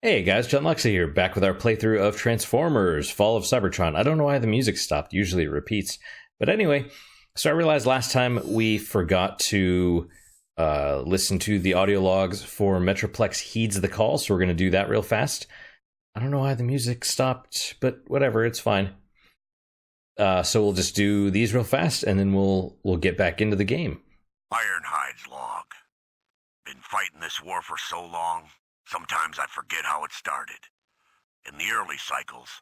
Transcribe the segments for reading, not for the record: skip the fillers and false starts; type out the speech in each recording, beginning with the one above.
Hey guys, John Luxa here, back with our playthrough of Transformers Fall of Cybertron. I don't know why the music stopped, usually it repeats. But anyway, so I realized last time we forgot to listen to the audio logs for Metroplex Heeds the Call, so we're going to do that real fast. I don't know why the music stopped, but whatever, it's fine. So we'll just do these real fast, and then we'll get back into the game. Ironhide's log. Been fighting this war for so long, sometimes I forget how it started. In the early cycles,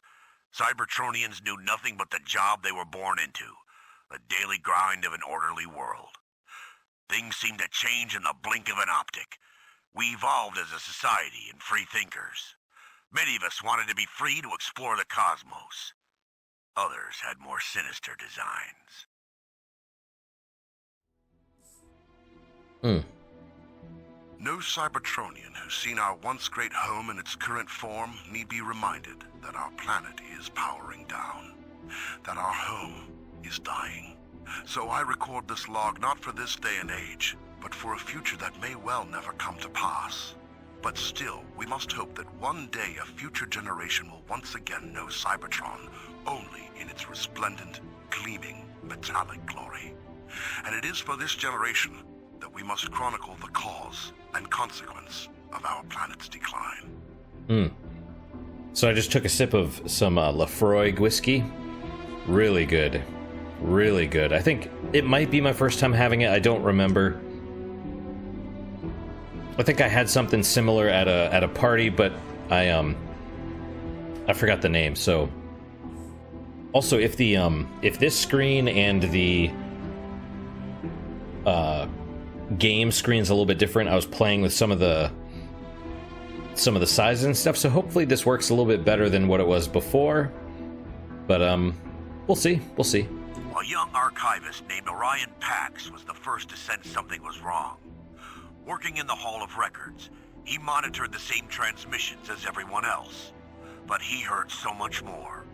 Cybertronians knew nothing but the job they were born into, the daily grind of an orderly world. Things seemed to change in the blink of an optic. We evolved as a society and free thinkers. Many of us wanted to be free to explore the cosmos. Others had more sinister designs. No Cybertronian who's seen our once great home in its current form need be reminded that our planet is powering down, that our home is dying. So I record this log not for this day and age, but for a future that may well never come to pass. But still, we must hope that one day a future generation will once again know Cybertron only in its resplendent, gleaming, metallic glory. And it is for this generation that we must chronicle the cause and consequence of our planet's decline. So I just took a sip of some Lafroig whiskey. Really good. Really good. I think it might be my first time having it. I don't remember. I think I had something similar at a party, but I forgot the name. So also, if this screen and the game screen's a little bit different, I was playing with some of the sizes and stuff, so hopefully this works a little bit better than what it was before. But we'll see. A young archivist named Orion Pax was the first to sense something was wrong. Working in the Hall of Records, he monitored the same transmissions as everyone else. But he heard so much more.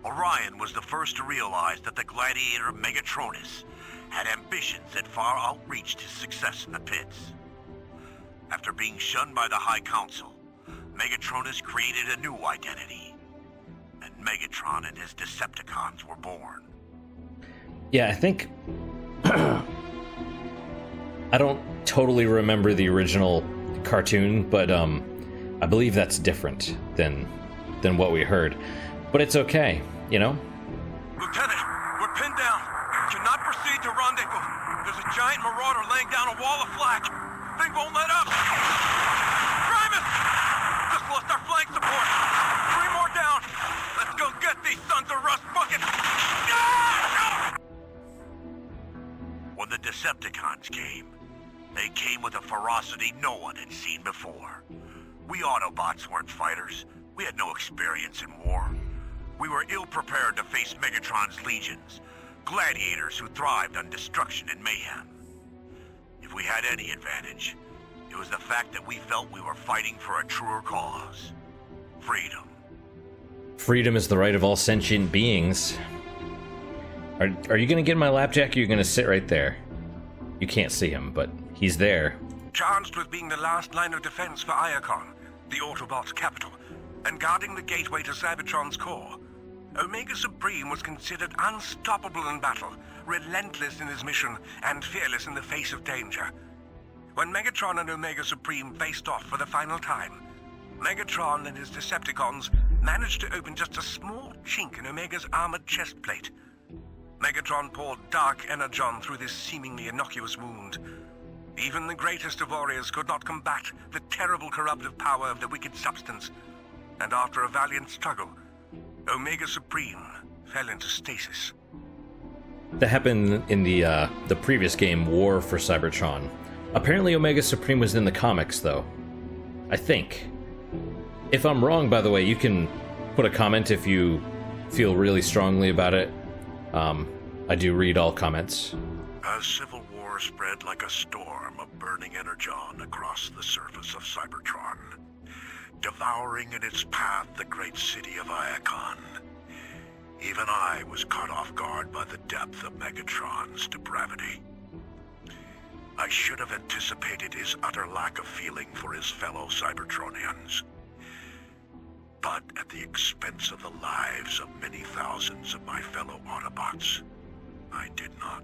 Orion was the first to realize that the gladiator Megatronus had ambitions that far outreached his success in the pits. After being shunned by the High Council, Megatronus created a new identity. And Megatron and his Decepticons were born. Yeah, I think I don't totally remember the original cartoon, but I believe that's different than what we heard. But it's okay, you know? Lieutenant, we're pinned down. Cannot proceed to rendezvous. There's a giant marauder laying down a wall of flak. Thing won't let up. Primus! Just lost our flank support. 3 more down. Let's go get these sons of rust buckets. When the Decepticons came, they came with a ferocity no one had seen before. We Autobots weren't fighters. We had no experience in war. We were ill-prepared to face Megatron's legions, gladiators who thrived on destruction and mayhem. If we had any advantage, it was the fact that we felt we were fighting for a truer cause. Freedom. Freedom is the right of all sentient beings. Are you going to get in my lap, Jack, or are you going to sit right there? You can't see him, but he's there. Charged with being the last line of defense for Iacon, the Autobots' capital, and guarding the gateway to Cybertron's core, Omega Supreme was considered unstoppable in battle, relentless in his mission, and fearless in the face of danger. When Megatron and Omega Supreme faced off for the final time, Megatron and his Decepticons managed to open just a small chink in Omega's armored chest plate. Megatron poured dark energon through this seemingly innocuous wound. Even the greatest of warriors could not combat the terrible corruptive power of the wicked substance, and after a valiant struggle, Omega Supreme fell into stasis. That happened in the previous game, War for Cybertron. Apparently Omega Supreme was in the comics, though. I think. If I'm wrong, by the way, you can put a comment if you feel really strongly about it. I do read all comments. As civil war spread like a storm of burning energon across the surface of Cybertron, devouring in its path the great city of Iacon, even I was caught off guard by the depth of Megatron's depravity. I should have anticipated his utter lack of feeling for his fellow Cybertronians. but at the expense of the lives of many thousands of my fellow Autobots. I did not.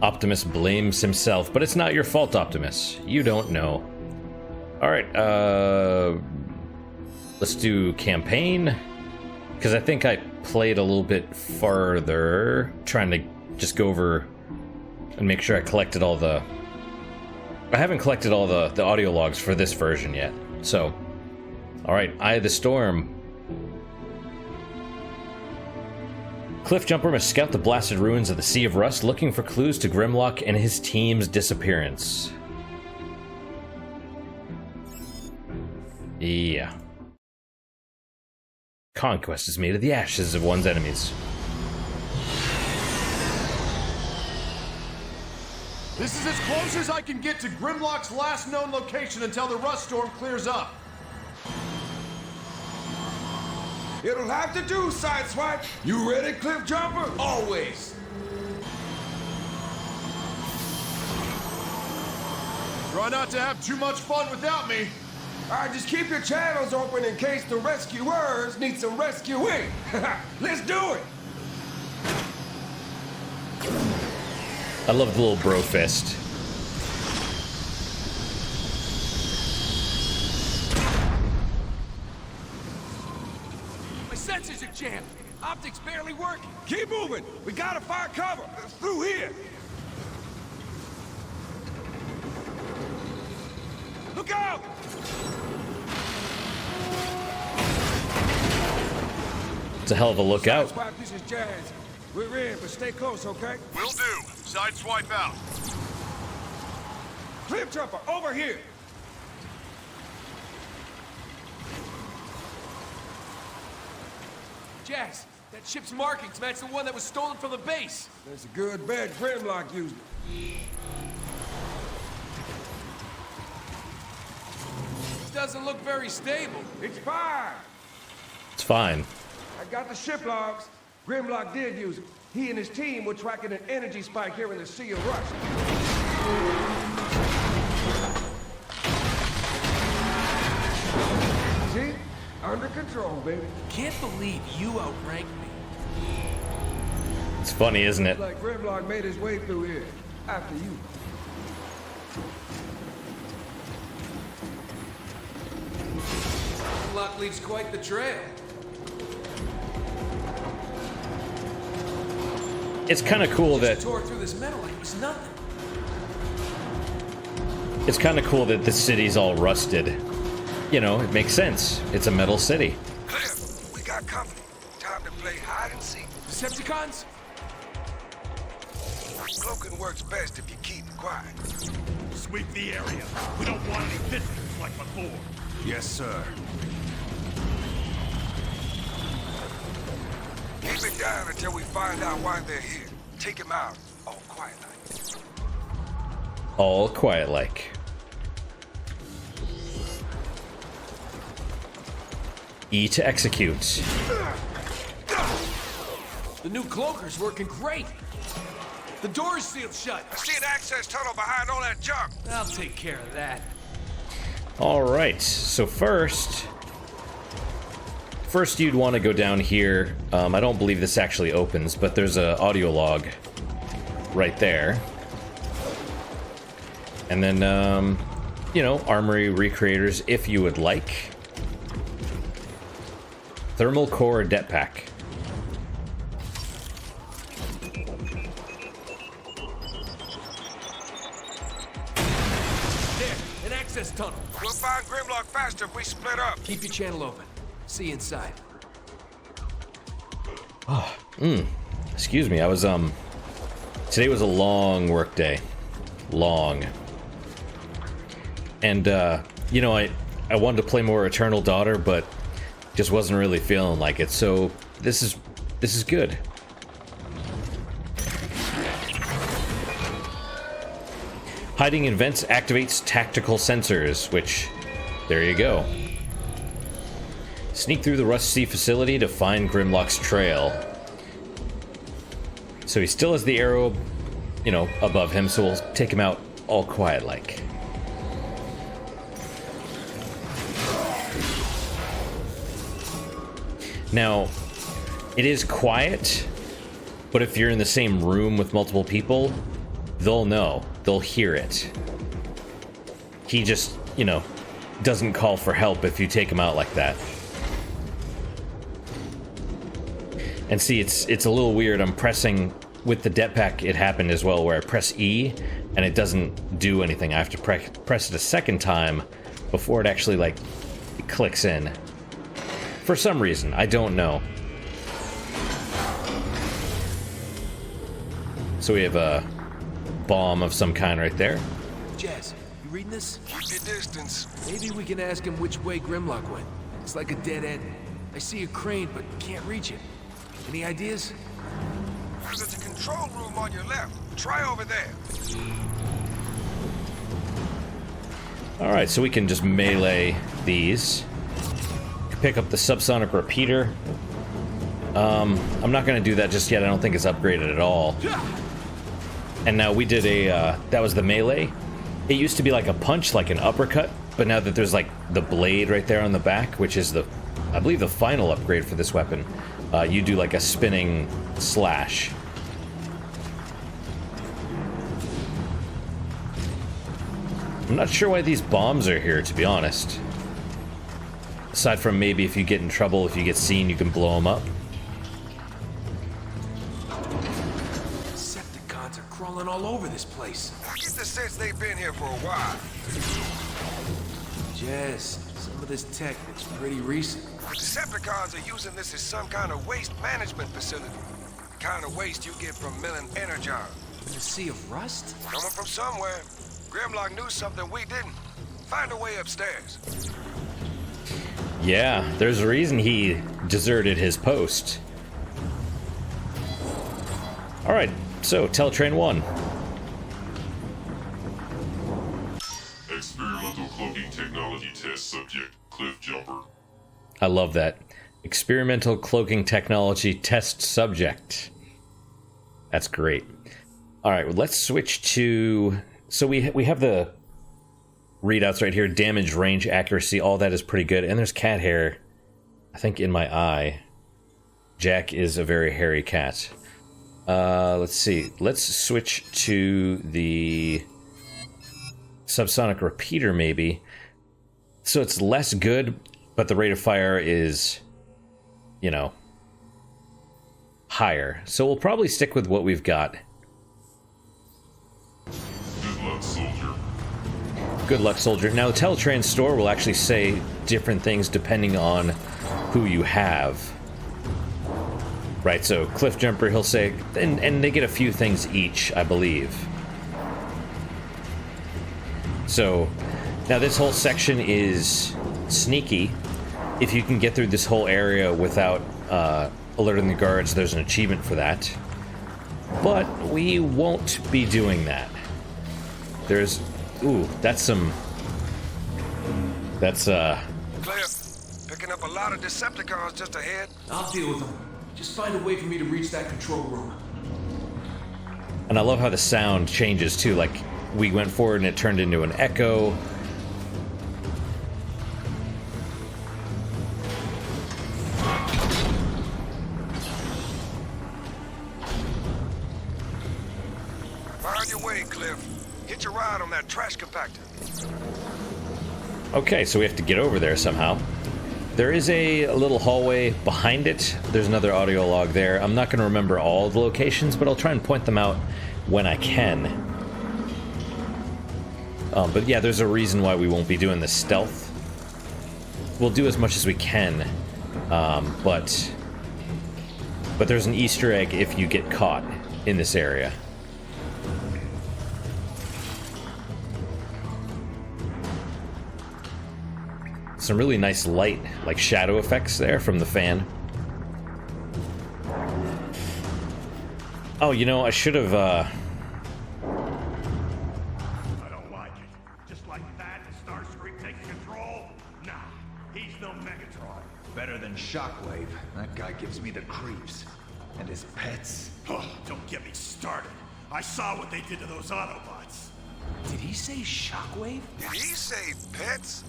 Optimus blames himself, but it's not your fault, Optimus. You don't know. Alright, let's do campaign. Because I think I played a little bit farther, trying to just go over and make sure I collected all the... I haven't collected all the audio logs for this version yet. So, alright, Eye of the Storm. Cliffjumper must scout the blasted ruins of the Sea of Rust, looking for clues to Grimlock and his team's disappearance. Yeah. Conquest is made of the ashes of one's enemies. This is as close as I can get to Grimlock's last known location until the rust storm clears up. It'll have to do, Sideswipe. You ready, Cliffjumper? Always. Try not to have too much fun without me. All right, just keep your channels open in case the rescuers need some rescuing. Let's do it. I love the little bro fist. My sensors are jammed. Optics barely working. Keep moving. We gotta find cover. Through here. Look out! It's a hell of a lookout. Sideswipe, this is Jazz. We're in, but stay close, okay? Will do. Sideswipe out. Cliffjumper, over here. Jazz, that ship's markings match the one that was stolen from the base. That's a good bet Grimlock used it. This doesn't look very stable. It's fine. It's fine. I got the ship logs. Grimlock did use it. He and his team were tracking an energy spike here in the Sea of Rust. See? Under control, baby. Can't believe you outranked me. It's funny, isn't it? Like Grimlock made his way through here. After you. Luck leaves quite the trail. It's kind of cool that... Tore through this metal like it was nothing. It's kind of cool that the city's all rusted. You know, it makes sense. It's a metal city. Cliff, we got company. Time to play hide and seek. Decepticons? Cloaking works best if you keep quiet. Sweep the area. We don't want any visitors like before. Yes, sir. Keep it down until we find out why they're here. Take him out, all quiet like. All quiet like. E to execute. The new cloaker's working great. The door's sealed shut. I see an access tunnel behind all that junk. I'll take care of that. Alright, so first you'd want to go down here. I don't believe this actually opens, but there's an audio log right there. And then, you know, armory recreators if you would like. Thermal core det pack. There, an access tunnel. We'll find Grimlock faster if we split up. Keep your channel open. See you inside. Excuse me, I was, today was a long work day. Long. And, you know, I wanted to play more Eternal Daughter, but just wasn't really feeling like it, so this is good. Hiding in vents activates tactical sensors, which, there you go. Sneak through the Rust Sea facility to find Grimlock's trail. So he still has the arrow, you know, above him, so we'll take him out all quiet like. Now, it is quiet, but if you're in the same room with multiple people, they'll know. They'll hear it. He just, you know, doesn't call for help if you take him out like that. And see, it's a little weird. I'm pressing with the jetpack. It happened as well, where I press E and it doesn't do anything. I have to press it a second time before it actually like it clicks in. For some reason, I don't know. So we have a bomb of some kind right there. Jazz, you reading this? Keep your distance. Maybe we can ask him which way Grimlock went. It's like a dead end. I see a crane, but can't reach it. Any ideas? There's a control room on your left. Try over there. Alright, so we can just melee these. Pick up the subsonic repeater. I'm not going to do that just yet. I don't think it's upgraded at all. And now we did a, that was the melee. It used to be like a punch, like an uppercut, but now that there's like the blade right there on the back, which is the, I believe the final upgrade for this weapon, you do like a spinning slash. I'm not sure why these bombs are here, to be honest. Aside from maybe if you get in trouble, if you get seen, you can blow them up. Decepticons are crawling all over this place. I get the sense they've been here for a while. Jazz, some of this tech looks pretty recent. The Decepticons are using this as some kind of waste management facility. The kind of waste you get from milling energon. In a sea of rust? Coming from somewhere. Grimlock knew something we didn't. Find a way upstairs. Yeah, there's a reason he deserted his post. Alright, so Teletrain 1. Experimental cloaking technology test subject, Cliffjumper. I love that. Experimental cloaking technology test subject. That's great. Alright, well, let's switch to... So we have the readouts right here. Damage, range, accuracy, all that is pretty good. And there's cat hair, I think, in my eye. Jack is a very hairy cat. Let's see. Let's switch to the subsonic repeater, maybe. So it's less good, but the rate of fire is, you know, higher. So we'll probably stick with what we've got. Good luck, soldier. Good luck, soldier. Now, the Teletrain store will actually say different things depending on who you have. Right, so Cliffjumper, he'll say, and they get a few things each, I believe. So, now this whole section is sneaky. If you can get through this whole area without alerting the guards, there's an achievement for that. But we won't be doing that. There's... Ooh, that's some... That's, Cliff, picking up a lot of Decepticons just ahead. I'll deal with them. Just find a way for me to reach that control room. And I love how the sound changes, too. Like, we went forward and it turned into an echo. Find your way, Cliff. Get your ride on that trash compactor. Okay, so we have to get over there somehow. There is a little hallway behind it. There's another audio log there. I'm not going to remember all the locations, but I'll try and point them out when I can. But yeah, there's a reason why we won't be doing the stealth. We'll do as much as we can, but there's an Easter egg if you get caught in this area. Some really nice light, like shadow effects there from the fan. Oh, you know, I should have, I don't like it. Just like that, Starscream takes control? Nah, he's no Megatron. Better than Shockwave. That guy gives me the creeps. And his pets. Oh, don't get me started. I saw what they did to those Autobots. Did he say Shockwave? Did he say pets?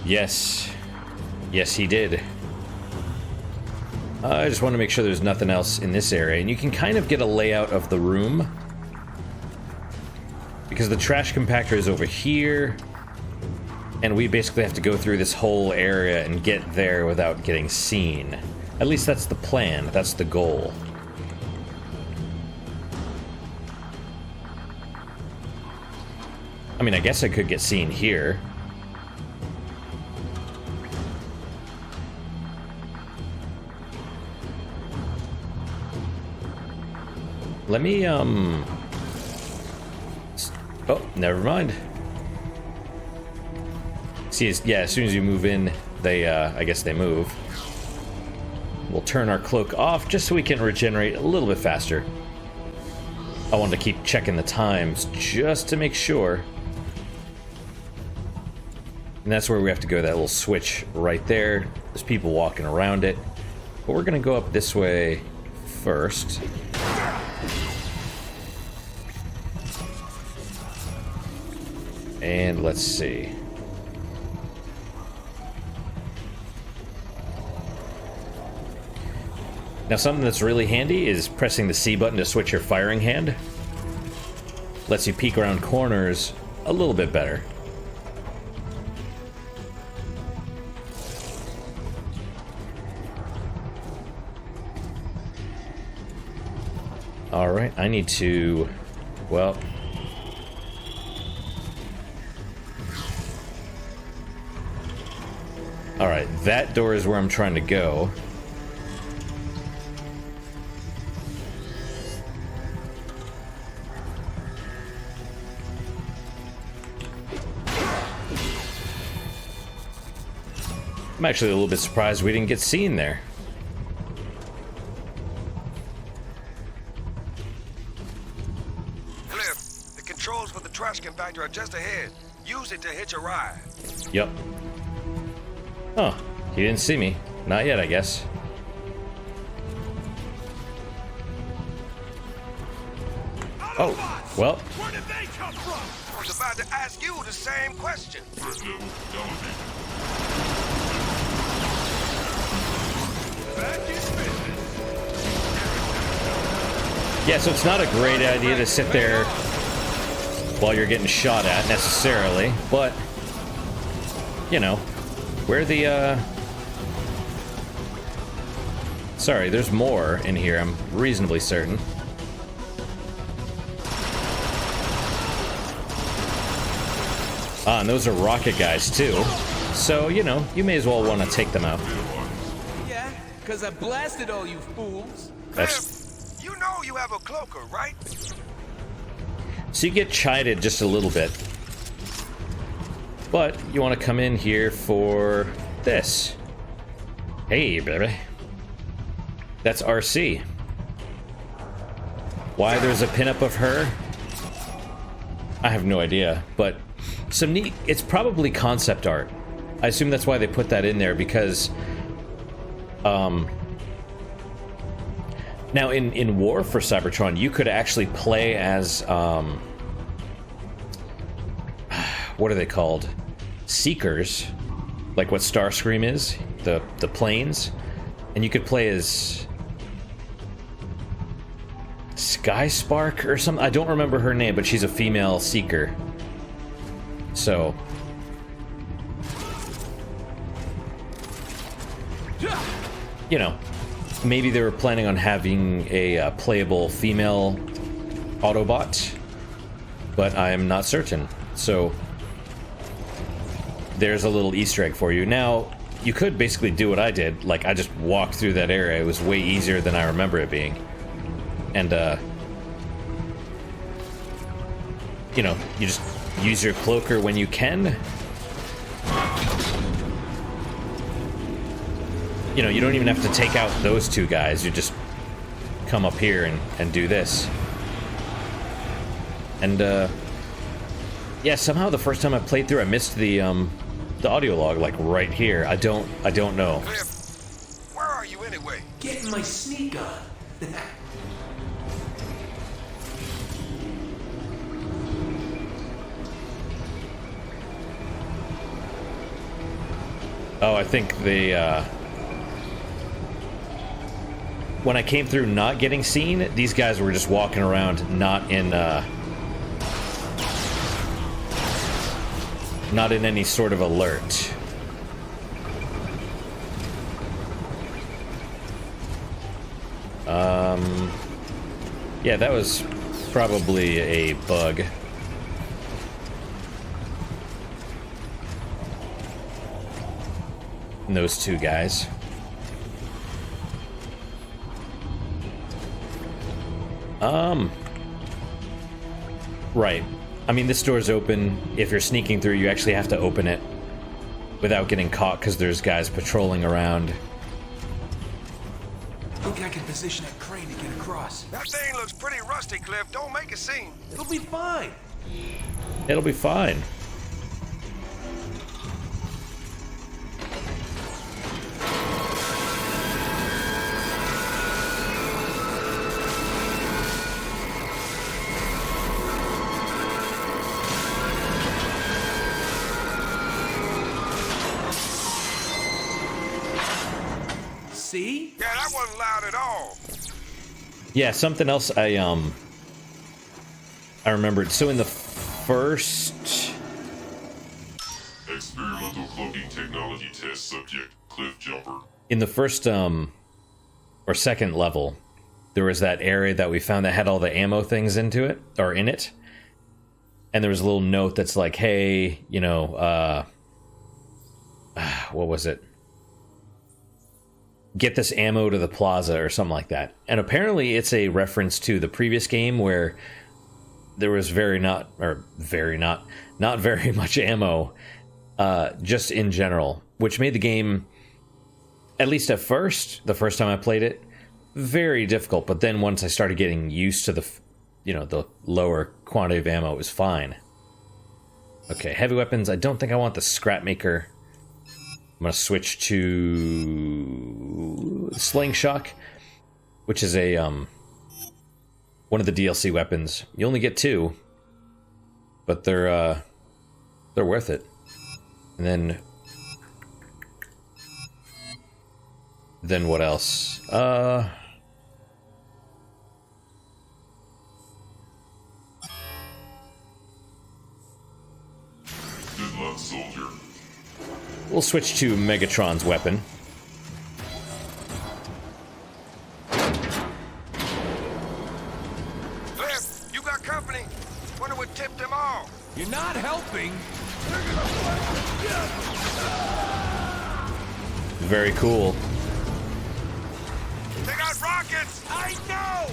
Yes. Yes, he did. I just want to make sure there's nothing else in this area, and you can kind of get a layout of the room. Because the trash compactor is over here, and we basically have to go through this whole area and get there without getting seen. At least that's the plan, that's the goal. I mean, I guess I could get seen here. Let me, oh, never mind. See, yeah, as soon as you move in, they, I guess they move. We'll turn our cloak off just so we can regenerate a little bit faster. I wanted to keep checking the times just to make sure. And that's where we have to go, that little switch right there. There's people walking around it. But we're gonna go up this way first. And let's see. Now something that's really handy is pressing the C button to switch your firing hand. Lets you peek around corners a little bit better. Alright, I need to, well... Alright, that door is where I'm trying to go. I'm actually a little bit surprised we didn't get seen there. Cliff, the controls for the trash compactor are just ahead. Use it to hitch a ride. Yep. Oh, he didn't see me. Not yet, I guess. Oh, well. Where did they come from? I was about to ask you the same question. Yeah, so it's not a great idea to sit there while you're getting shot at, necessarily, but, you know, where the, Sorry, there's more in here, I'm reasonably certain. Ah, and those are rocket guys, too. So, you know, you may as well want to take them out. Yeah, because I blasted all you fools. That's... You know you have a cloaker, right? So you get chided just a little bit. But you want to come in here for this. Hey, baby. That's RC. Why there's a pinup of her? I have no idea, but some neat... It's probably concept art. I assume that's why they put that in there, because... Now, in War for Cybertron, you could actually play as, what are they called? Seekers. Like what Starscream is, the planes. And you could play as... Sky Spark or something? I don't remember her name, but she's a female Seeker. So... You know, maybe they were planning on having a playable female Autobot, but I'm not certain. So there's a little Easter egg for you. Now, you could basically do what I did. Like, I just walked through that area. It was way easier than I remember it being. And, you know, you just use your cloaker when you can. You know, you don't even have to take out those two guys. You just come up here and do this. And, yeah, somehow the first time I played through, I missed the audio log, like, right here. I don't know. Cliff, where are you anyway? Getting my sneak on. Oh, I think the, when I came through not getting seen, these guys were just walking around not in any sort of alert. Yeah, that was probably a bug. And those two guys. Right. I mean, this door's open. If you're sneaking through, you actually have to open it without getting caught because there's guys patrolling around. I think I can position that crane to get across. That thing looks pretty rusty, Cliff. Don't make a scene. It'll be fine. It'll be fine. See? Yeah, that wasn't loud at all. Yeah, something else I remembered. So in the first... Experimental cloaking technology test subject, Cliffjumper. In the first, or second level, there was that area that we found that had all the ammo things into it, or in it. And there was a little note that's like, hey, you know, what was it? Get this ammo to the plaza or something like that. And apparently it's a reference to the previous game where there was not very much ammo, just in general, which made the game, at least at first, the first time I played it, very difficult. But then once I started getting used to the lower quantity of ammo, it was fine. Okay, heavy weapons. I don't think I want the scrap maker. I'm going to switch to Slingshot, which is a one of the DLC weapons. You only get 2, but they're worth it. And then what else? Good luck, soldier. We'll switch to Megatron's weapon. Cliff, you got company. Wonder what tipped them off. You're not helping. Very cool. They got rockets. I know.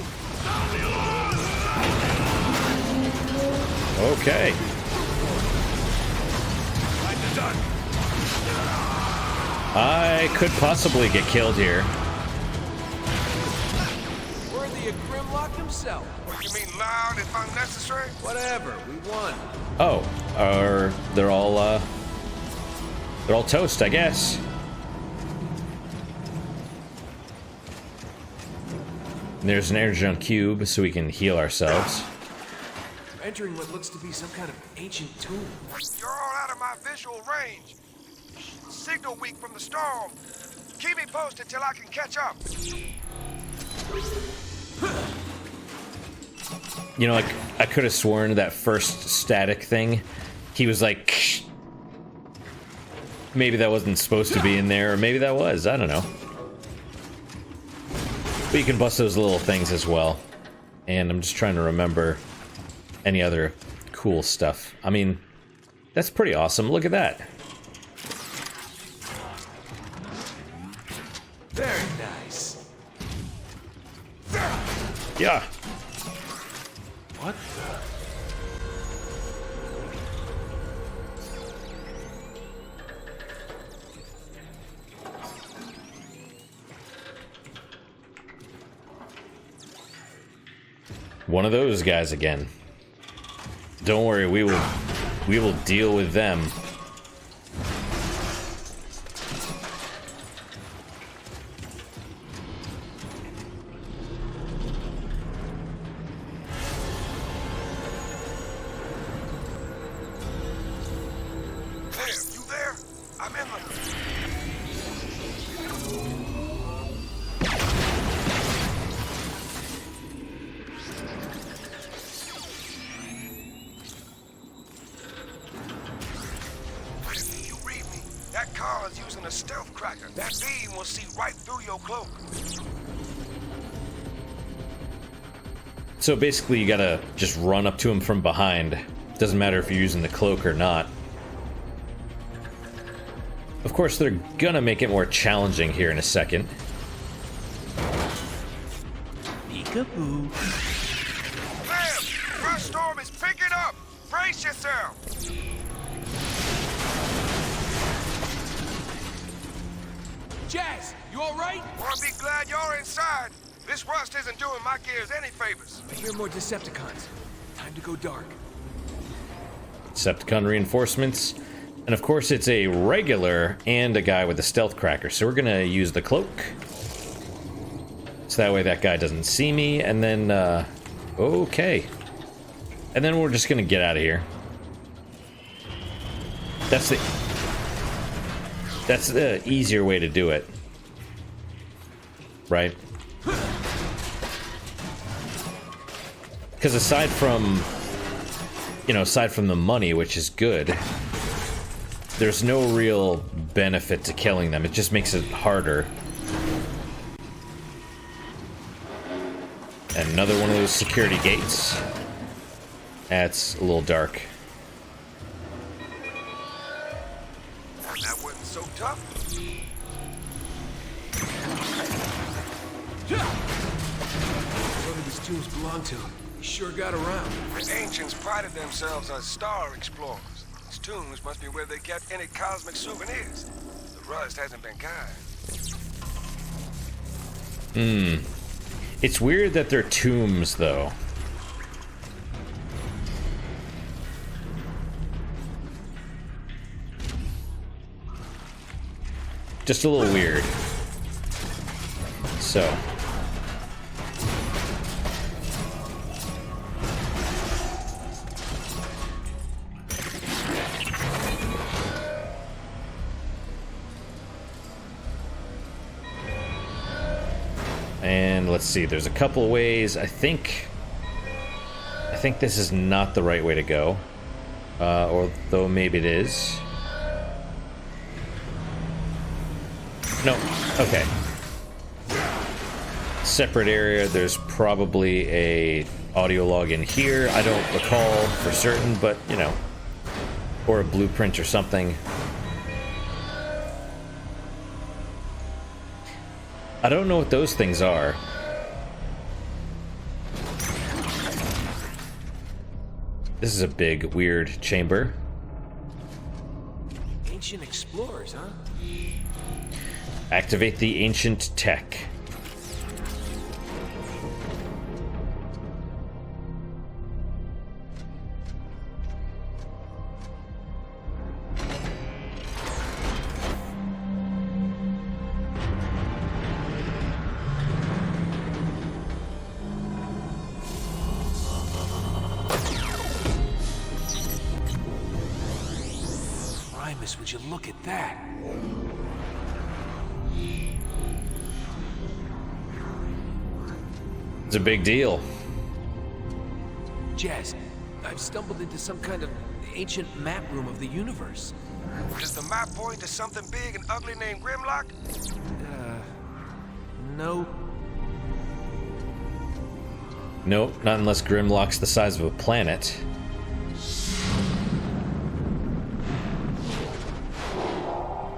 Okay. I could possibly get killed here. Worthy of Grimlock himself. What, you mean loud if unnecessary? Whatever, we won. Oh, they're all toast, I guess. And there's an energon cube so we can heal ourselves. We're entering what looks to be some kind of ancient tomb. You're all out of my visual range. Signal weak from the storm. Keep me posted till I can catch up. You know, like, I could have sworn that first static thing, he was like... Maybe that wasn't supposed to be in there, or maybe that was, I don't know. But you can bust those little things as well. And I'm just trying to remember any other cool stuff. I mean, that's pretty awesome. Look at that. Very nice. Yeah. What One of those guys again. Don't worry, we will deal with them. Cliff, you there? I'm in the... Khan's using a stealth cracker. That beam will see right through your cloak. So basically you gotta just run up to him from behind. Doesn't matter if you're using the cloak or not. Of course, they're gonna make it more challenging here in a second. Peekaboo. Sam, rush storm is picking up. Brace yourself. Jazz, you all right? I'll be glad you're inside. This rust isn't doing my gears any favors. I hear more Decepticons. Time to go dark. Decepticon reinforcements. And of course it's a regular and a guy with a stealth cracker. So we're gonna use the cloak. So that way that guy doesn't see me. And then, okay. And then we're just gonna get out of here. That's the easier way to do it. Right? Because aside from the money, which is good, there's no real benefit to killing them. It just makes it harder. And another one of those security gates. That's a little dark. That wasn't so tough. What do these tombs belong to? They sure got around. The ancients prided themselves as star explorers. These tombs must be where they kept any cosmic souvenirs. The rust hasn't been kind. It's weird that they're tombs, though. Just a little weird. So. And let's see, there's a couple ways. I think this is not the right way to go. Although maybe it is. No, okay. Separate area, there's probably a audio log in here. I don't recall for certain, but you know. Or a blueprint or something. I don't know what those things are. This is a big, weird chamber. Ancient explorers, huh? Activate the ancient tech. Primus, would you look at that? It's a big deal. Jazz, I've stumbled into some kind of ancient map room of the universe. Does the map point to something big and ugly named Grimlock? No. Nope, not unless Grimlock's the size of a planet.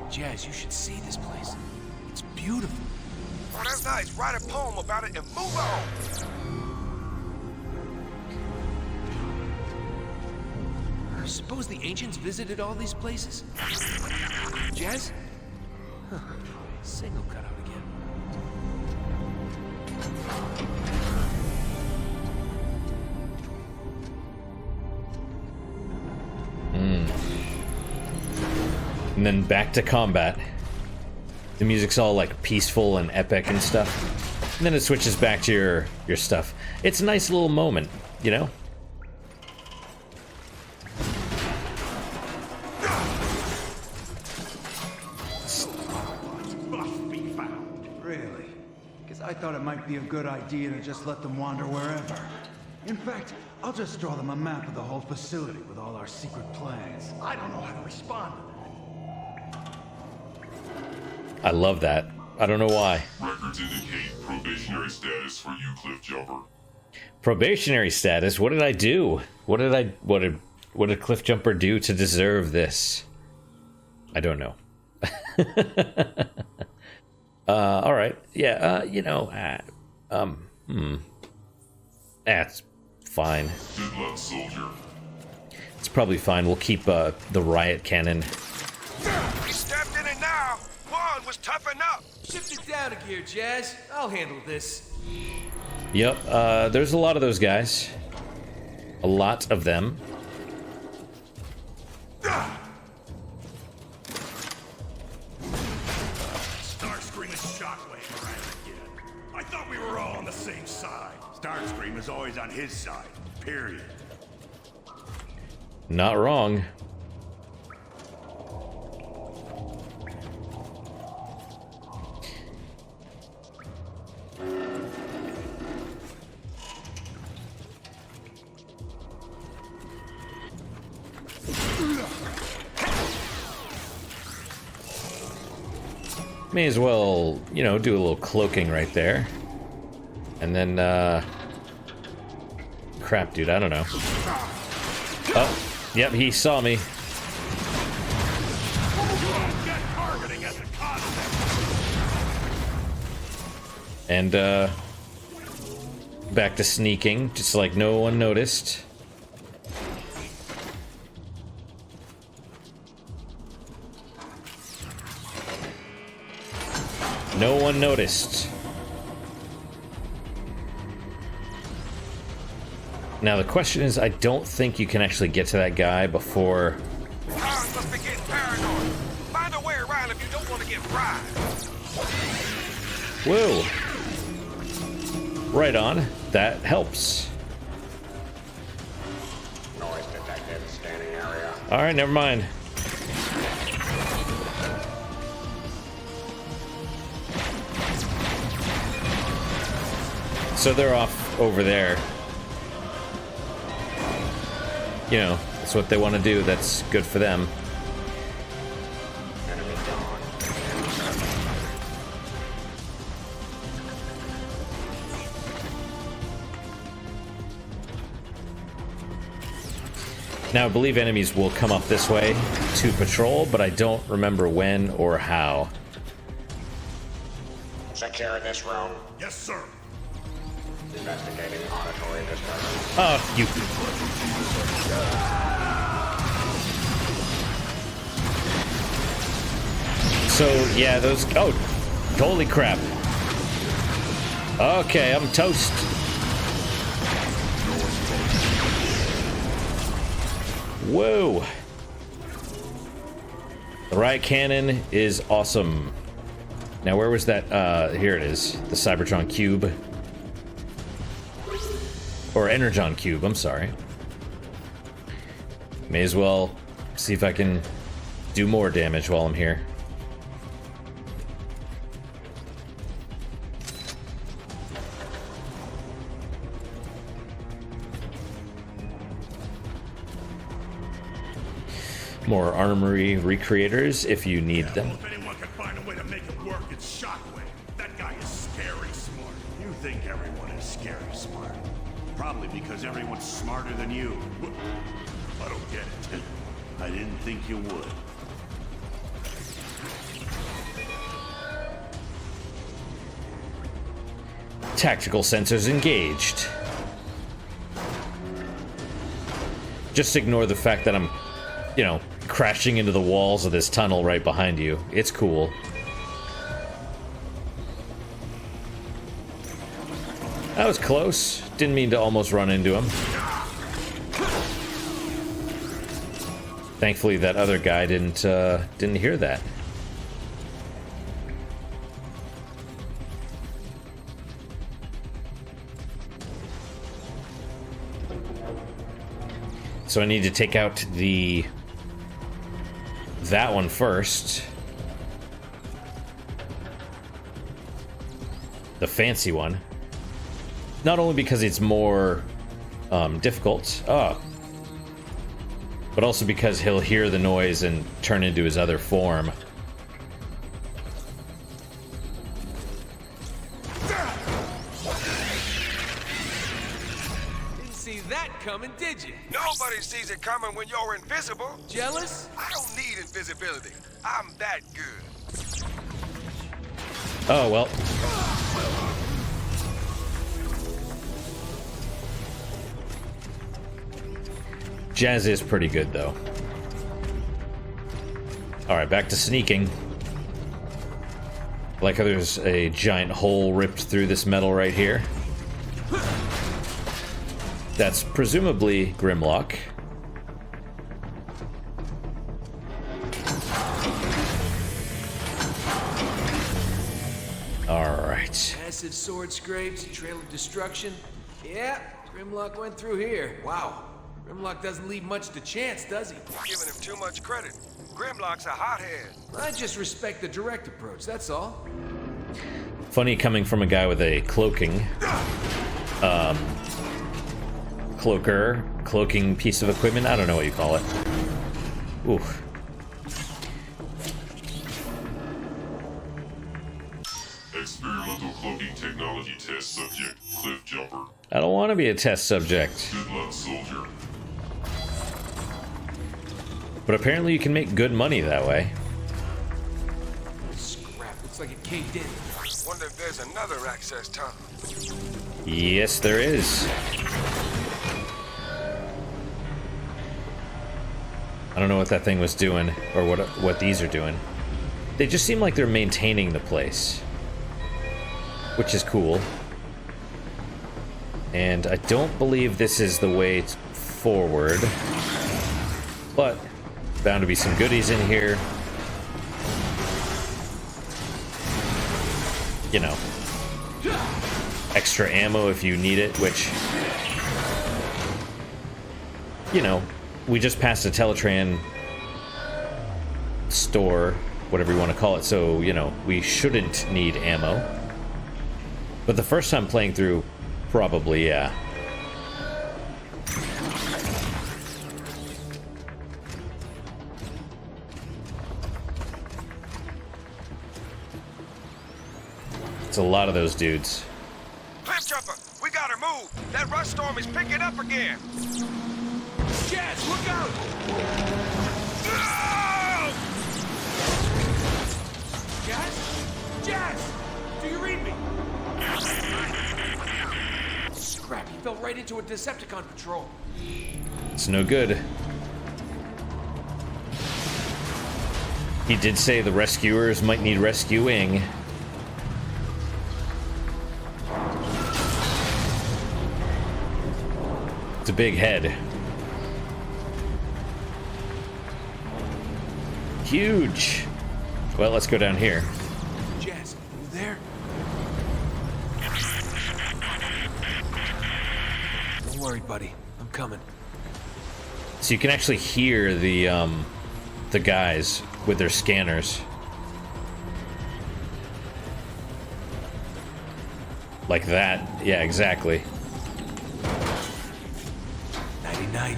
Jazz, you should see this place. It's beautiful. Oh, that's nice. Write a poem about it and move on. Suppose the ancients visited all these places? Jazz? Huh. Signal cut out again. And then back to combat. The music's all like peaceful and epic and stuff. And then it switches back to your stuff. It's a nice little moment, you know? Must be found. Really? Because I thought it might be a good idea to just let them wander wherever. In fact, I'll just draw them a map of the whole facility with all our secret plans. I don't know how to respond to that. I love that. I don't know why. Records indicate probationary status for you, Cliffjumper. Probationary status? What did I do? What did Cliffjumper do to deserve this? I don't know. All right. Yeah. That's fine. Good luck, soldier. It's probably fine. We'll keep the riot cannon. He stepped in it now. Juan was toughen up. Shift it down a gear, Jazz. I'll handle this. Yep. There's a lot of those guys. A lot of them. Starscream is Shockwave around again. I thought we were all on the same side. Starscream is always on his side. Period. Not wrong. May as well, you know, do a little cloaking right there. And then, crap, dude, I don't know. Oh, yep, he saw me. And, back to sneaking, just like no one noticed. No one noticed. Now the question is, I don't think you can actually get to that guy before... Cars must be getting paranoid. Find a way around if you don't want to get fried. Whoa. Right on. That helps. Noise detected. Scanning area. Alright, never mind. So they're off over there. You know, that's what they want to do. That's good for them. Enemy gone. Now, I believe enemies will come up this way to patrol, but I don't remember when or how. Secure this room. Yes, sir. Investigating auditory disturbance. Oh, you... So, yeah, those... Oh, holy crap. Okay, I'm toast. Whoa. The riot cannon is awesome. Now, where was that? Here it is. The Cybertron cube. Or Energon cube, I'm sorry. May as well see if I can do more damage while I'm here. More armory recreators if you need them. If anyone can find a way to make it work, it's Shockwave. That guy is scary smart. You think everyone is scary smart. Probably because everyone's smarter than you. I don't get it. I didn't think you would. Tactical sensors engaged. Just ignore the fact that I'm, you know, crashing into the walls of this tunnel right behind you. It's cool. That was close. Didn't mean to almost run into him. Thankfully, that other guy didn't hear that. So I need to take out that one first. The fancy one. Not only because it's more difficult, but also because he'll hear the noise and turn into his other form. coming, did you? Nobody sees it coming when you're invisible. Jealous? I don't need invisibility. I'm that good. Oh, well. Jazz is pretty good, though. Alright, back to sneaking. I like how there's a giant hole ripped through this metal right here. That's presumably Grimlock. Alright. Massive sword scrapes, trail of destruction. Yeah, Grimlock went through here. Wow. Grimlock doesn't leave much to chance, does he? Giving him too much credit. Grimlock's a hothead. I just respect the direct approach, that's all. Funny coming from a guy with a cloaking cloaking piece of equipment. I don't know what you call it. Oof. Experimental cloaking technology test subject, Cliffjumper. I don't want to be a test subject. Good luck, soldier. But apparently you can make good money that way. Scrap, looks like it caved in. Wonder if there's another access tunnel. Yes, there is. I don't know what that thing was doing, or what these are doing. They just seem like they're maintaining the place, which is cool. And I don't believe this is the way forward, but bound to be some goodies in here. You know, extra ammo if you need it, which, you know, we just passed a Teletran store, whatever you want to call it, so, you know, we shouldn't need ammo. But the first time playing through, probably, yeah. It's a lot of those dudes. Cliffjumper, we gotta move. That rust storm is picking up again. Jazz, look out! No! Jazz? Jazz! Do you read me? Scrap, he fell right into a Decepticon patrol. It's no good. He did say the rescuers might need rescuing. It's a big head. Huge. Well, let's go down here. Jazz, you there? Don't worry, buddy. I'm coming. So you can actually hear the guys with their scanners. Like that. Yeah, exactly. 99.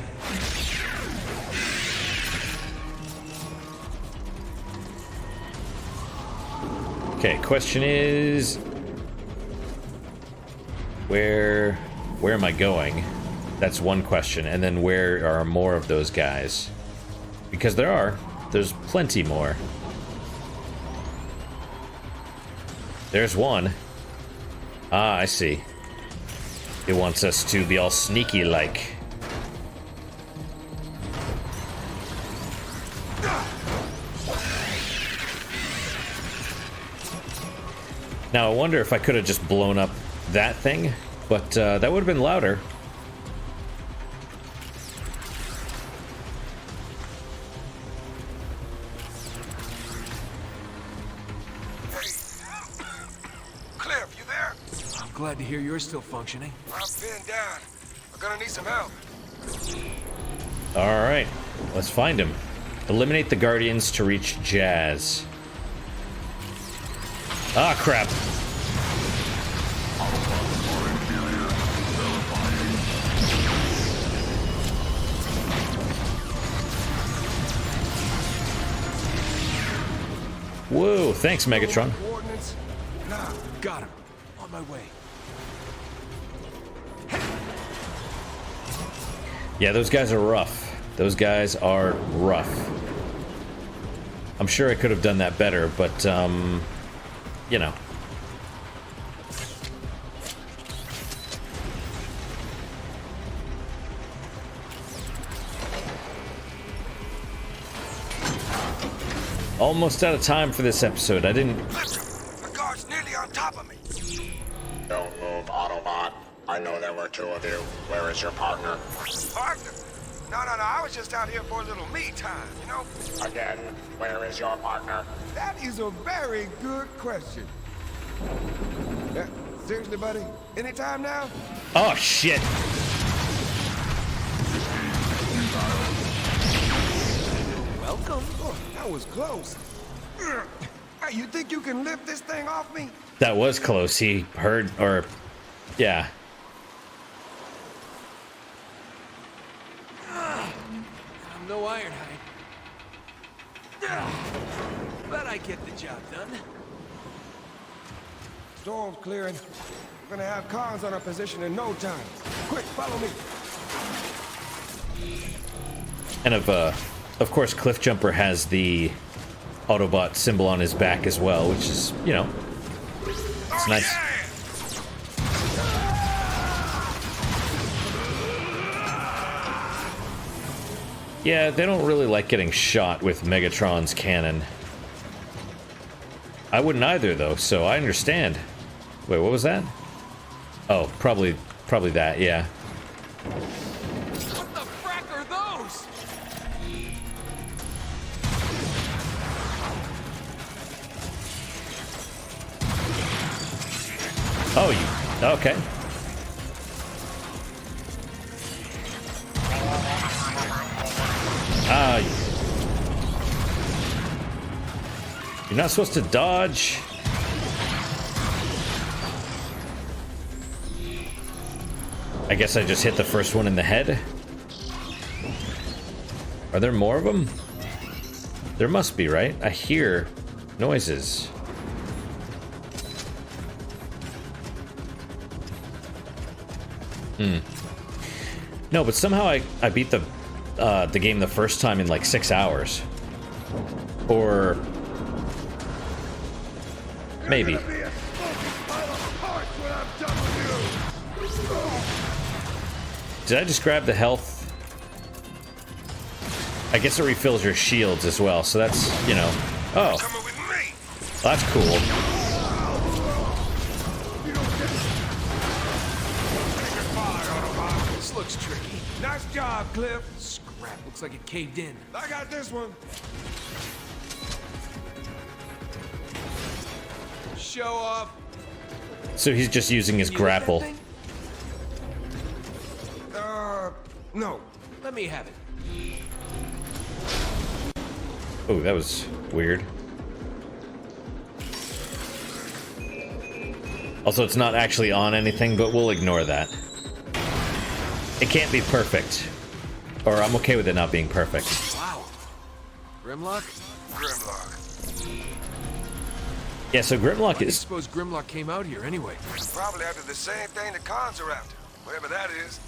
Okay, question is, where am I going? That's one question. And then where are more of those guys? Because there's plenty more. There's one. Ah, I see. It wants us to be all sneaky like. Now, I wonder if I could have just blown up that thing, but that would have been louder. Cliff, you there? I'm glad to hear you're still functioning. I'm pinned down. We're gonna need some help. Alright, let's find him. Eliminate the Guardians to reach Jazz. Ah, crap. Whoa, thanks, Megatron. Coordinates? Nah. Got him. On my way. Yeah, those guys are rough. Those guys are rough. I'm sure I could have done that better, but, you know. Almost out of time for this episode. I didn't... The guard's nearly on top of me. Don't move, Autobot. I know there were two of you. Where is your partner? Partner? No. I was just out here for a little me time, you know? Again, where is your partner? That is a very good question. Seriously, buddy? Anytime now? Oh, shit. Welcome. Oh, that was close. Hey, you think you can lift this thing off me? That was close. He heard, or... Yeah. I'm no Ironhide. But I get the job done. Storm's clearing. We're gonna have cars on our position in no time. Quick, follow me. And of course, Cliffjumper has the Autobot symbol on his back as well, which is, you know, it's nice. Yeah, they don't really like getting shot with Megatron's cannon. I wouldn't either, though, so I understand. Wait, what was that? Oh, probably that, yeah. What the frack are those? Oh, you... Okay. You're not supposed to dodge. I guess I just hit the first one in the head. Are there more of them? There must be, right? I hear noises. No, but somehow I beat the game the first time in like 6 hours. Or maybe. Did I just grab the health? I guess it refills your shields as well, so that's, you know. Oh. That's cool. This looks tricky. Nice job, Cliff. Scrap. Looks like it caved in. I got this one. Show off. So he's just using his grapple. No. Let me have it. Oh, that was weird. Also, it's not actually on anything, but we'll ignore that. It can't be perfect. Or I'm okay with it not being perfect. Wow. Grimlock? Grimlock. Yeah, so Grimlock I is... suppose Grimlock came out here anyway. Probably after the same thing the cons are after. Whatever that is.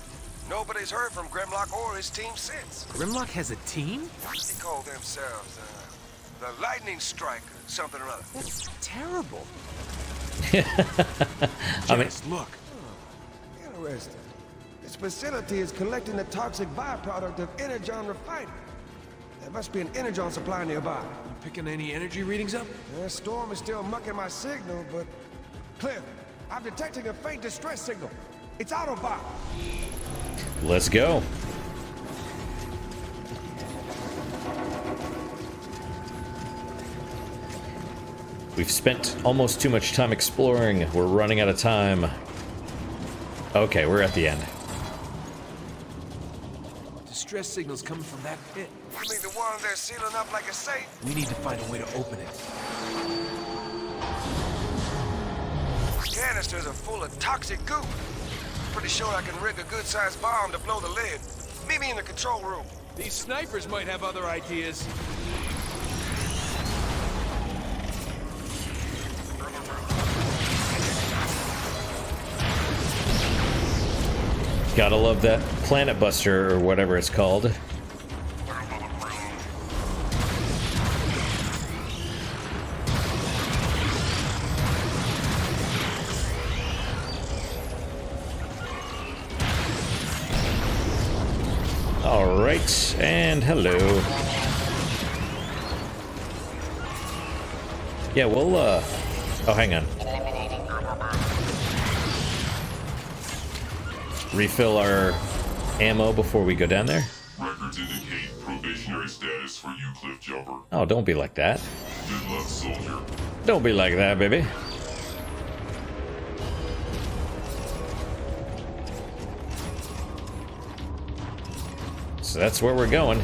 Nobody's heard from Grimlock or his team since. Grimlock has a team? They call themselves, the Lightning Strike, something or other. That's terrible. I mean, look. Interesting. This facility is collecting the toxic byproduct of Energon refinery. There must be an Energon supply nearby. You picking any energy readings up? The storm is still mucking my signal, but... Cliff, I'm detecting a faint distress signal. It's Autobot. let's go. We've spent almost too much time exploring. We're running out of time. Okay, we're at the end. Distress signals coming from that pit. You mean the one they're sealing up like a safe? We need to find a way to open it. Canisters are full of toxic goo. Pretty sure I can rig a good-sized bomb to blow the lid. Meet me in the control room. These snipers might have other ideas. Gotta love that Planet Buster or whatever it's called. Alright, and hello. Yeah, we'll, oh, hang on. Refill our ammo before we go down there. Records indicate probationary status for you, Cliffjumper. Oh, don't be like that. Good luck, soldier. Don't be like that, baby. So that's where we're going.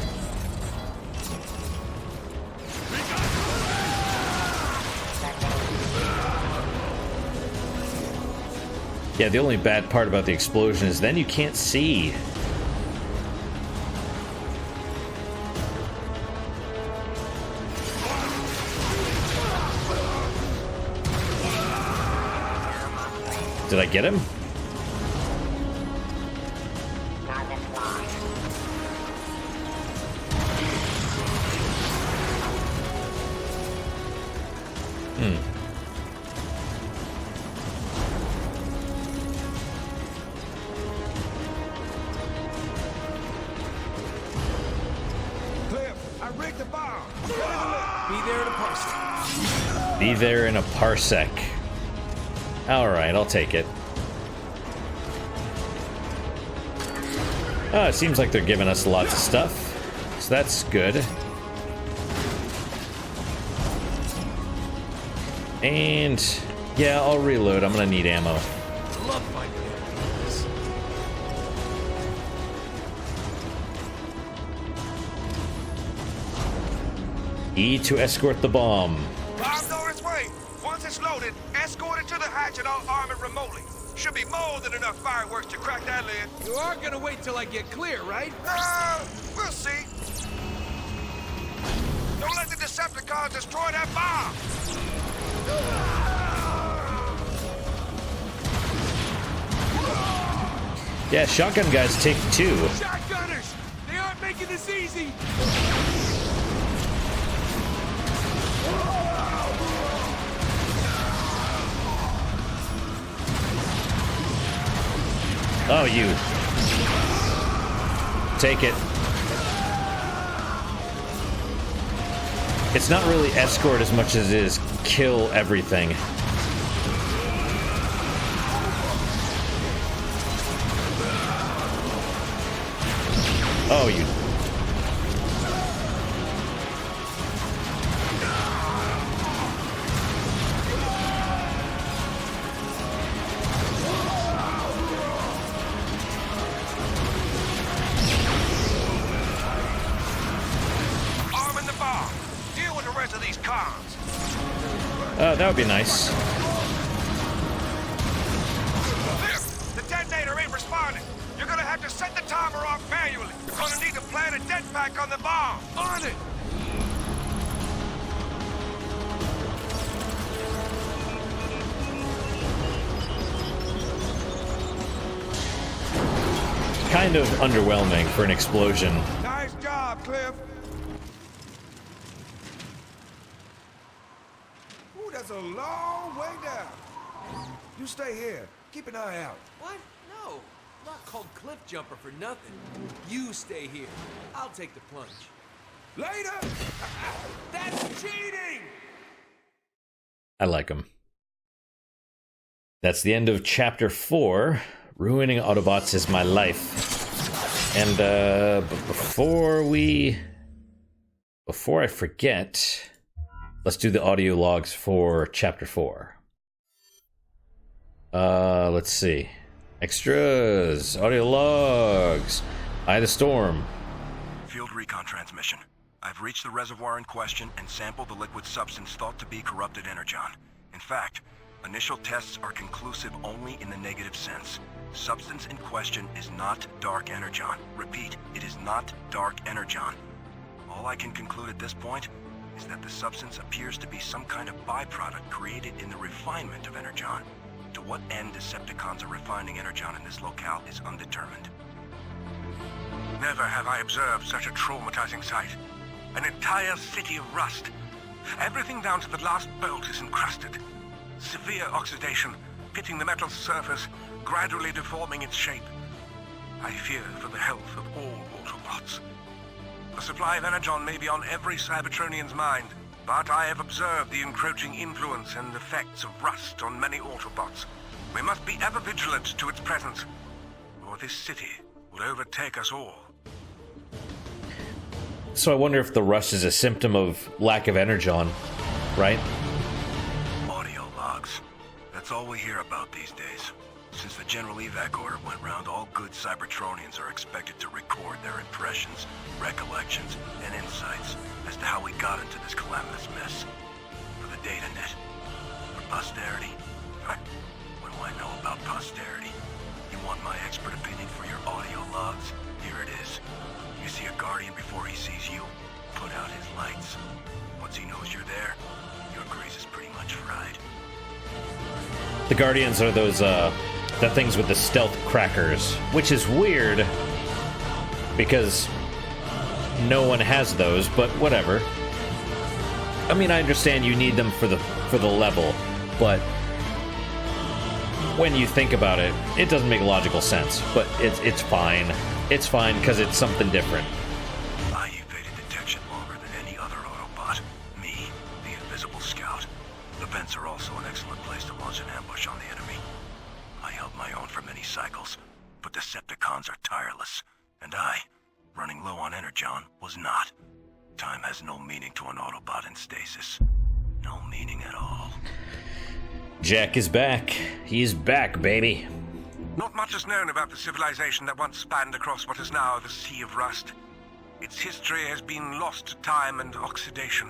Yeah, the only bad part about the explosion is then you can't see. Did I get him? Cliff, I rigged the bomb. Be there in a parsec. Be there in a parsec. Alright, I'll take it. Oh, it seems like they're giving us lots of stuff, so that's good. And yeah, I'll reload. I'm gonna need ammo. I love finding ammo like this. E to escort the bomb. Bomb's on its way. Once it's loaded, escort it to the hatch and I'll arm it remotely. Should be more than enough fireworks to crack that lid. You are gonna wait till I get clear, right? We'll see. Don't let the Decepticons destroy that bomb. Yeah, shotgun guys take 2. Shotgunners! They aren't making this easy! Oh, you. Take it. It's not really escort as much as it is kill everything. Oh, you. Arming the bomb. Deal with the rest of these cons. That would be nice. The detonator ain't responding. You're gonna have to set the timer off manually. Gonna need to plant a det pack on the bomb. On it! Kind of underwhelming for an explosion. Nice job, Cliff. Ooh, that's a long way down. You stay here. Keep an eye out. What? No. I'm not called Cliffjumper for nothing. You stay here. I'll take the plunge. Later! That's cheating! I like them. That's the end of Chapter 4. Ruining Autobots is my life. And but before I forget, let's do the audio logs for Chapter 4. Let's see. Extras, audio logs. Eye the Storm. Field recon transmission. I've reached the reservoir in question and sampled the liquid substance thought to be corrupted energon. In fact, initial tests are conclusive only in the negative sense. Substance in question is not dark energon. Repeat, it is not dark energon. All I can conclude at this point is that the substance appears to be some kind of byproduct created in the refinement of energon. to what end Decepticons are refining Energon in this locale is undetermined. Never have I observed such a traumatizing sight. An entire city of rust. Everything down to the last bolt is encrusted. Severe oxidation, pitting the metal surface, gradually deforming its shape. I fear for the health of all Autobots. The supply of Energon may be on every Cybertronian's mind, but I have observed the encroaching influence and effects of rust on many Autobots. We must be ever vigilant to its presence, or this city will overtake us all. So I wonder if the rust is a symptom of lack of Energon, right? Audio logs. That's all we hear about these days. Since the general evac order went round, all good Cybertronians are expected to record their impressions, recollections, and insights as to how we got into this calamitous mess. For the data net. For posterity. What do I know about posterity? You want my expert opinion for your audio logs? Here it is. You see a Guardian before he sees you, put out his lights. Once he knows you're there, your grease is pretty much fried. The Guardians are those, the things with the stealth crackers, which is weird, because no one has those, but whatever. I mean, I understand you need them for the level, but when you think about it, it doesn't make logical sense, but it's fine. It's fine, because it's something different. I evaded detection longer than any other Autobot. Me, the invisible scout. The vents are also an excellent place to launch an ambush on the enemy. I held my own for many cycles, but Decepticons are tireless. And I, running low on Energon, was not. Time has no meaning to an Autobot in stasis. No meaning at all. Jack is back. He's back, baby. Not much is known about the civilization that once spanned across what is now the Sea of Rust. Its history has been lost to time and oxidation.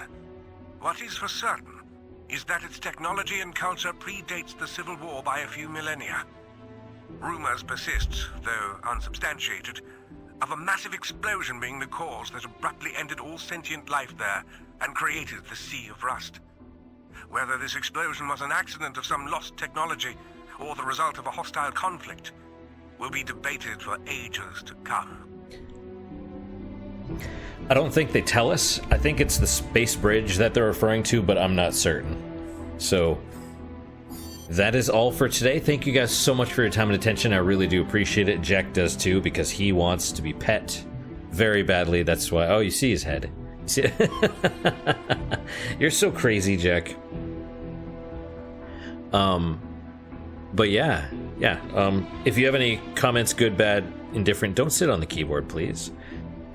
What is for certain is that its technology and culture predates the Civil War by a few millennia. Rumors persist, though unsubstantiated, of a massive explosion being the cause that abruptly ended all sentient life there and created the Sea of Rust. Whether this explosion was an accident of some lost technology or the result of a hostile conflict will be debated for ages to come. I don't think they tell us. I think it's the space bridge that they're referring to, but I'm not certain. So, that is all for today. Thank you guys so much for your time and attention. I really do appreciate it. Jack does too, because he wants to be pet very badly. That's why... Oh, you see his head. You see You're so crazy, Jack. But yeah. If you have any comments, good, bad, indifferent, don't sit on the keyboard, please.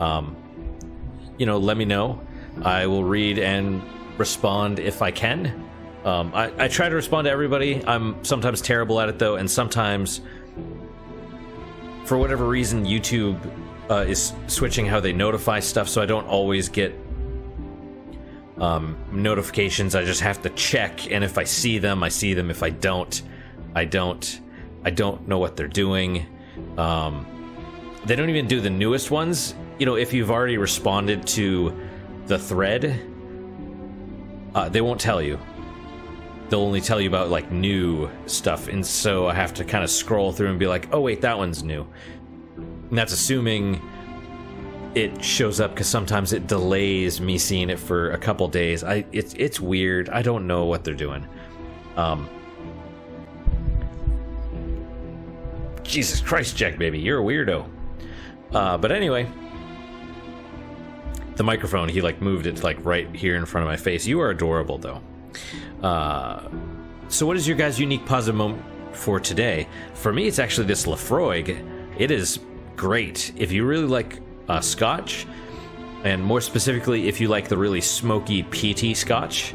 Let me know. I will read and respond if I can. I try to respond to everybody. I'm sometimes terrible at it, though, and sometimes, for whatever reason, YouTube is switching how they notify stuff, so I don't always get notifications. I just have to check, and if I see them, I see them. If I don't, I don't. I don't know what they're doing. They don't even do the newest ones. If you've already responded to the thread, they won't tell you. They'll only tell you about, like, new stuff, and so I have to kind of scroll through and be like, oh, wait, that one's new. And that's assuming it shows up, because sometimes it delays me seeing it for a couple days. It's weird. I don't know what they're doing. Jesus Christ, Jack, baby, you're a weirdo. But anyway, the microphone, he, like, moved it, like, right here in front of my face. You are adorable, though. So what is your guys' unique positive moment for today? For me, it's actually this Lafroig. It is great. If you really like Scotch, and more specifically, if you like the really smoky, peaty Scotch,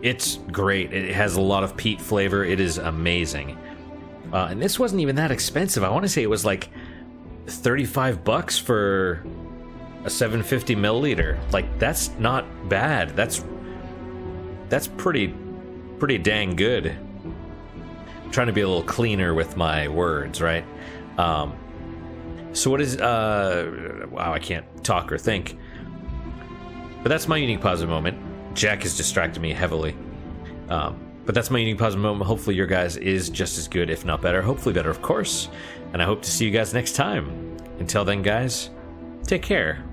it's great. It has a lot of peat flavor. It is amazing. And this wasn't even that expensive. I want to say it was like $35 for a 750 milliliter. Like, that's not bad. That's pretty dang good. I'm trying to be a little cleaner with my words, right? So what is wow, I can't talk or think. But that's my unique positive moment. Jack has distracted me heavily. But that's my unique positive moment. Hopefully your guys is just as good, if not better. Hopefully better, of course. And I hope to see you guys next time. Until then, guys, take care.